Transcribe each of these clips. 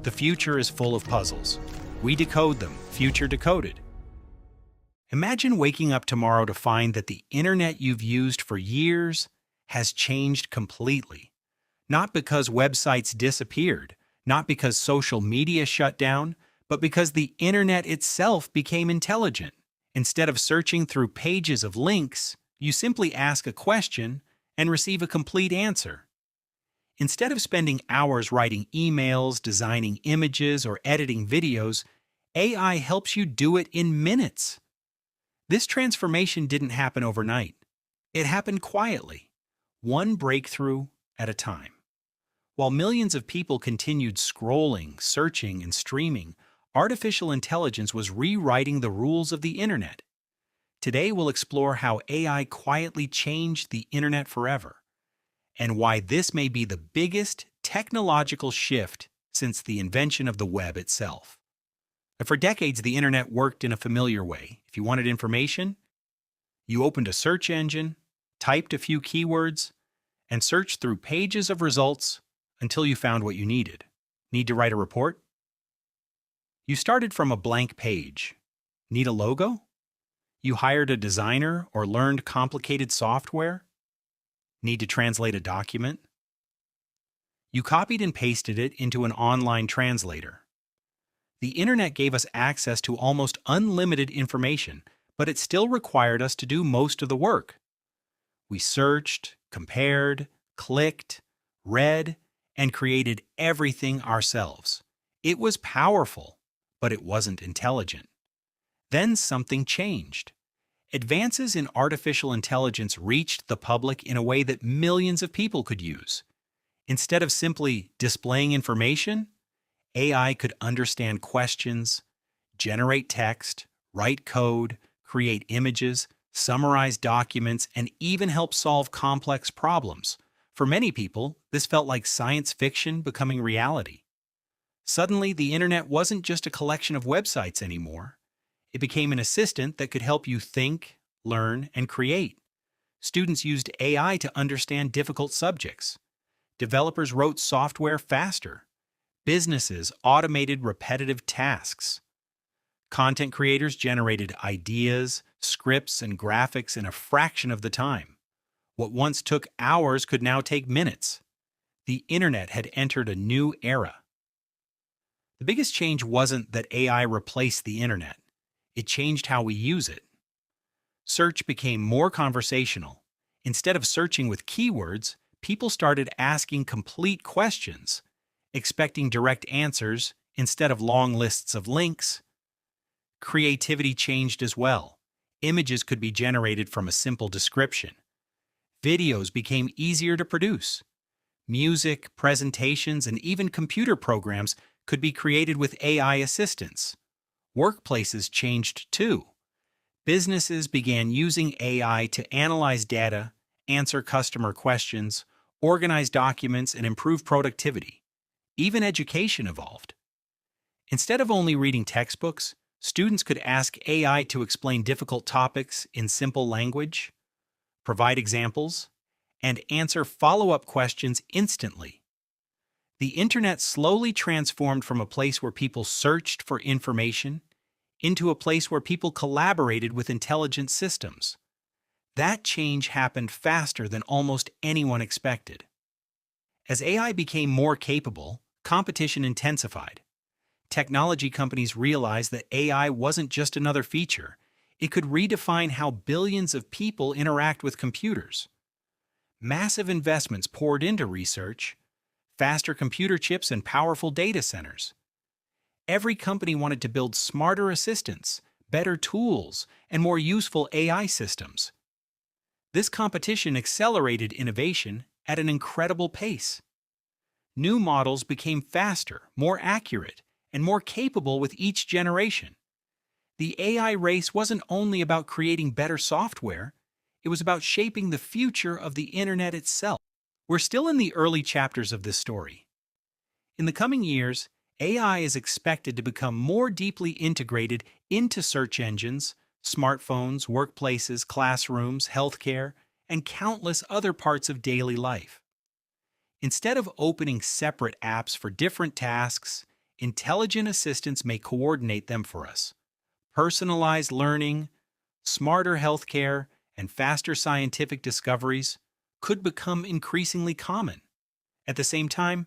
The future is full of puzzles. We decode them, future decoded. Imagine waking up tomorrow to find that the internet you've used for years has changed completely. Not because websites disappeared, not because social media shut down, but because the internet itself became intelligent. Instead of searching through pages of links, you simply ask a question and receive a complete answer. Instead of spending hours writing emails, designing images, or editing videos, AI helps you do it in minutes. This transformation didn't happen overnight. It happened quietly, one breakthrough at a time. While millions of people continued scrolling, searching, and streaming, artificial intelligence was rewriting the rules of the internet. Today we'll explore how AI quietly changed the internet forever, and why this may be the biggest technological shift since the invention of the web itself. For decades, the internet worked in a familiar way. If you wanted information, you opened a search engine, typed a few keywords, and searched through pages of results until you found what you needed. Need to write a report? You started from a blank page. Need a logo? You hired a designer or learned complicated software? Need to translate a document? You copied and pasted it into an online translator. The internet gave us access to almost unlimited information, but it still required us to do most of the work. We searched, compared, clicked, read, and created everything ourselves. It was powerful, but it wasn't intelligent. Then something changed. Advances in artificial intelligence reached the public in a way that millions of people could use. Instead of simply displaying information, AI could understand questions, generate text, write code, create images, summarize documents, and even help solve complex problems. For many people, this felt like science fiction becoming reality. Suddenly, the internet wasn't just a collection of websites anymore. It became an assistant that could help you think, learn, and create. Students used AI to understand difficult subjects. Developers wrote software faster. Businesses automated repetitive tasks. Content creators generated ideas, scripts, and graphics in a fraction of the time. What once took hours could now take minutes. The internet had entered a new era. The biggest change wasn't that AI replaced the internet. It changed how we use it. Search became more conversational. Instead of searching with keywords, people started asking complete questions, expecting direct answers instead of long lists of links. Creativity changed as well. Images could be generated from a simple description. Videos became easier to produce. Music, presentations, and even computer programs could be created with AI assistance. Workplaces changed too. Businesses began using AI to analyze data, answer customer questions, organize documents, and improve productivity. Even education evolved. Instead of only reading textbooks, students could ask AI to explain difficult topics in simple language, provide examples, and answer follow-up questions instantly. The internet slowly transformed from a place where people searched for information into a place where people collaborated with intelligent systems. That change happened faster than almost anyone expected. As AI became more capable, competition intensified. Technology companies realized that AI wasn't just another feature. It could redefine how billions of people interact with computers. Massive investments poured into research, faster computer chips, and powerful data centers. Every company wanted to build smarter assistants, better tools, and more useful AI systems. This competition accelerated innovation at an incredible pace. New models became faster, more accurate, and more capable with each generation. The AI race wasn't only about creating better software, it was about shaping the future of the internet itself. We're still in the early chapters of this story. In the coming years, AI is expected to become more deeply integrated into search engines, smartphones, workplaces, classrooms, healthcare, and countless other parts of daily life. Instead of opening separate apps for different tasks, intelligent assistants may coordinate them for us. Personalized learning, smarter healthcare, and faster scientific discoveries could become increasingly common. At the same time,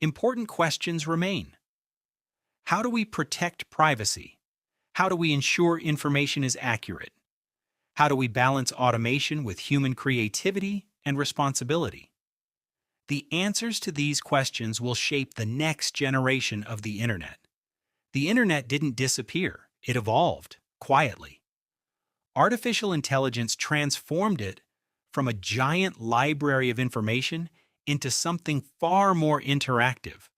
important questions remain. How do we protect privacy? How do we ensure information is accurate? How do we balance automation with human creativity and responsibility? The answers to these questions will shape the next generation of the Internet. The Internet didn't disappear, it evolved quietly. Artificial intelligence transformed it from a giant library of information into something far more interactive,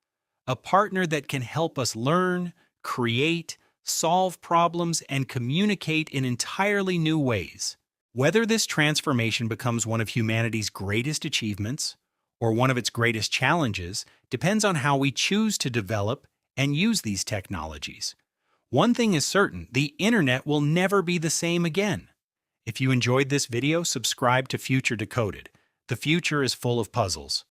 a partner that can help us learn, create, solve problems, and communicate in entirely new ways. Whether this transformation becomes one of humanity's greatest achievements or one of its greatest challenges depends on how we choose to develop and use these technologies. One thing is certain, the Internet will never be the same again. If you enjoyed this video, subscribe to Future Decoded. The future is full of puzzles.